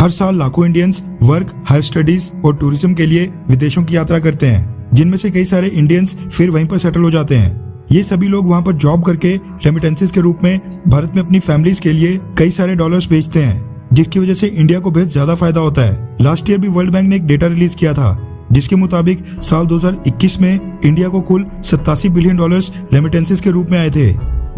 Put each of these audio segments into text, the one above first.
हर साल लाखों Indians work, higher studies और टूरिज्म के लिए विदेशों की यात्रा करते हैं, जिनमें से कई सारे इंडियंस फिर वहीं पर सेटल हो जाते हैं। ये सभी लोग वहां पर जॉब करके रेमिटेंसेस के रूप में भारत में अपनी फैमिलीज के लिए कई सारे डॉलर्स भेजते हैं, जिसकी वजह से इंडिया को बेहद ज्यादा फायदा होता है। लास्ट ईयर भी वर्ल्ड बैंक ने एक डेटा रिलीज किया था, जिसके मुताबिक साल 2021 में इंडिया को कुल $87 बिलियन रेमिटेंसेस के रूप में आए थे।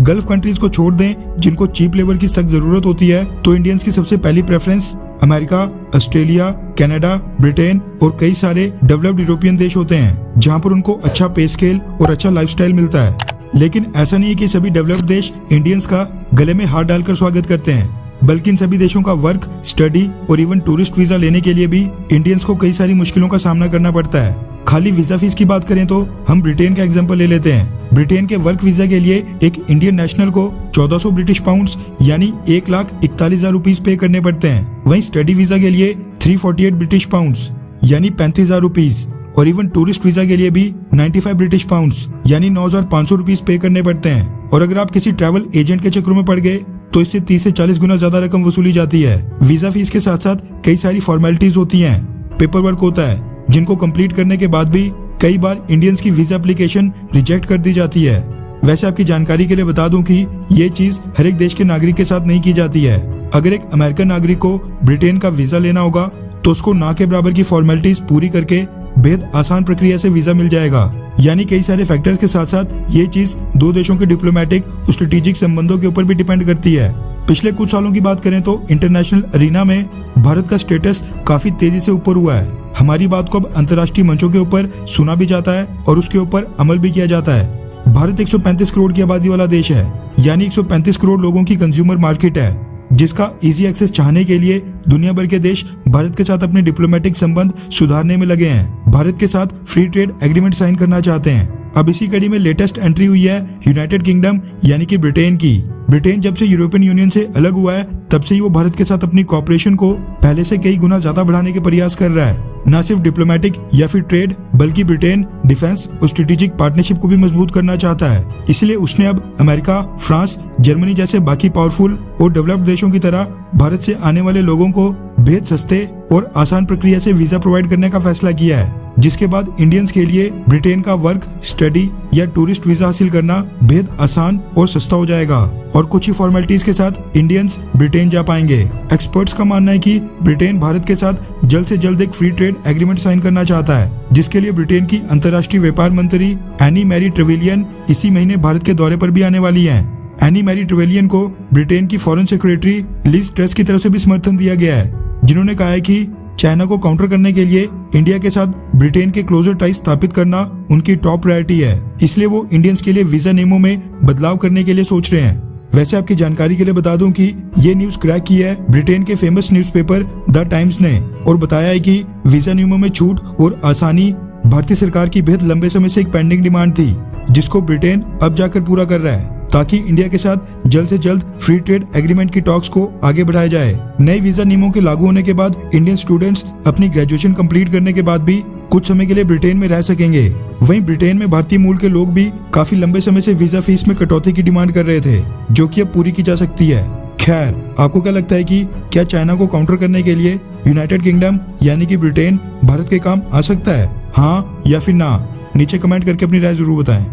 गल्फ कंट्रीज को छोड़ दें, जिनको चीप लेबर की सख्त जरूरत होती है, तो इंडियंस की सबसे पहली preference America, Australia, Canada, Britain और कई सारे डेवलप्ड यूरोपियन देश होते हैं, जहां पर उनको अच्छा पे स्केल और अच्छा लाइफस्टाइल मिलता है। लेकिन ऐसा नहीं है कि सभी डेवलप्ड देश इंडियंस का गले में हाथ डालकर स्वागत करते हैं, बल्कि इन सभी देशों का वर्क, स्टडी और इवन टूरिस्ट वीजा लेने के लिए भी इंडियंस को कई सारी मुश्किलों का सामना करना पड़ता है। खाली वीजा फीस की बात करें तो हम ब्रिटेन का एग्जांपल ले लेते हैं। ब्रिटेन के वर्क वीजा के लिए एक इंडियन नेशनल को 1400 ब्रिटिश पाउंड्स यानी 1,41,000 रुपीज पे करने पड़ते हैं। वहीं स्टडी वीजा के लिए 348 ब्रिटिश पाउंड्स यानी 35,000 रुपीज और इवन टूरिस्ट वीजा के लिए भी 95 ब्रिटिश पाउंड्स यानी 9,500 रुपीज पे करने पड़ते हैं। और अगर आप किसी ट्रैवल एजेंट के चक्रों में पड़ गए तो इससे 30 से 40 गुना ज्यादा रकम वसूली जाती है। वीजा फीस के साथ साथ कई सारी फॉर्मेलिटीज होती हैं, पेपर वर्क होता है, जिनको कंप्लीट करने के बाद भी कई बार इंडियंस की वीजा एप्लीकेशन रिजेक्ट कर दी जाती है। वैसे आपकी जानकारी के लिए बता दूं कि ये चीज हर एक देश के नागरिक के साथ नहीं की जाती है। अगर एक अमेरिकन नागरिक को ब्रिटेन का वीजा लेना होगा तो उसको ना के बराबर की फॉर्मेलिटीज पूरी करके बेहद आसान प्रक्रिया से वीजा मिल जाएगा। यानी कई सारे फैक्टर्स के साथ साथ ये चीज दो देशों के डिप्लोमेटिक और स्ट्रेटेजिक संबंधों के ऊपर भी डिपेंड करती है। पिछले कुछ सालों की बात करें तो इंटरनेशनल अरीना में भारत का स्टेटस काफी तेजी से ऊपर हुआ है। हमारी बात को अब अंतर्राष्ट्रीय मंचों के ऊपर सुना भी जाता है और उसके ऊपर अमल भी किया जाता है। भारत 135 करोड़ की आबादी वाला देश है, यानी 135 करोड़ लोगों की कंज्यूमर मार्केट है, जिसका इजी एक्सेस चाहने के लिए दुनिया भर के देश भारत के साथ अपने डिप्लोमेटिक संबंध सुधारने में लगे हैं। भारत के साथ फ्री ट्रेड एग्रीमेंट साइन करना चाहते हैं। अब इसी कड़ी में लेटेस्ट एंट्री हुई है यूनाइटेड किंगडम यानी कि ब्रिटेन की। ब्रिटेन जब से यूरोपियन यूनियन से अलग हुआ है, तब से ही वो भारत के साथ अपनी कॉपरेशन को पहले से कई गुना ज्यादा बढ़ाने के प्रयास कर रहा है। न सिर्फ डिप्लोमेटिक या फिर ट्रेड, बल्कि ब्रिटेन डिफेंस और स्ट्रेटेजिक पार्टनरशिप को भी मजबूत करना चाहता है। इसलिए उसने अब अमेरिका, फ्रांस, जर्मनी जैसे बाकी पावरफुल और डेवलप्ड देशों की तरह भारत से आने वाले लोगों को बेहद सस्ते और आसान प्रक्रिया से वीजा प्रोवाइड करने का फैसला किया है, जिसके बाद इंडियंस के लिए ब्रिटेन का वर्क, स्टडी या टूरिस्ट वीजा हासिल करना बेहद आसान और सस्ता हो जाएगा और कुछ ही फॉर्मेलिटीज के साथ इंडियंस ब्रिटेन जा पाएंगे। एक्सपर्ट्स का मानना है कि ब्रिटेन भारत के साथ जल्द से जल्द एक फ्री ट्रेड एग्रीमेंट साइन करना चाहता है, जिसके लिए ब्रिटेन की अंतर्राष्ट्रीय व्यापार मंत्री एनी मैरी ट्रेवेलियन इसी महीने भारत के दौरे पर भी आने वाली है। एनी मैरी ट्रेवेलियन को ब्रिटेन की फॉरेन सेक्रेटरी लिज ट्रस की तरफ से भी समर्थन दिया गया है, जिन्होंने कहा है कि चाइना को काउंटर करने के लिए इंडिया के साथ ब्रिटेन के क्लोजर टाइज स्थापित करना उनकी टॉप प्रायोरिटी है। इसलिए वो इंडियंस के लिए वीजा नियमों में बदलाव करने के लिए सोच रहे हैं। वैसे आपकी जानकारी के लिए बता दूं कि ये न्यूज क्रैक की है ब्रिटेन के फेमस न्यूज़पेपर द टाइम्स ने, और बताया है कि वीजा नियमों में छूट और आसानी भारतीय सरकार की बेहद लंबे समय से एक पेंडिंग डिमांड थी, जिसको ब्रिटेन अब जाकर पूरा कर रहा है, ताकि इंडिया के साथ जल्द से जल्द फ्री ट्रेड एग्रीमेंट की टॉक्स को आगे बढ़ाया जाए। नए वीजा नियमों के लागू होने के बाद इंडियन स्टूडेंट्स अपनी ग्रेजुएशन कंप्लीट करने के बाद भी कुछ समय के लिए ब्रिटेन में रह सकेंगे। वहीं ब्रिटेन में भारतीय मूल के लोग भी काफी लंबे समय से वीजा फीस में कटौती की डिमांड कर रहे थे, जो कि अब पूरी की जा सकती है। खैर, आपको क्या लगता है कि क्या चाइना को काउंटर करने के लिए यूनाइटेड किंगडम यानी कि ब्रिटेन भारत के काम आ सकता है? हाँ या फिर ना? नीचे कमेंट करके अपनी राय जरूर बताएं।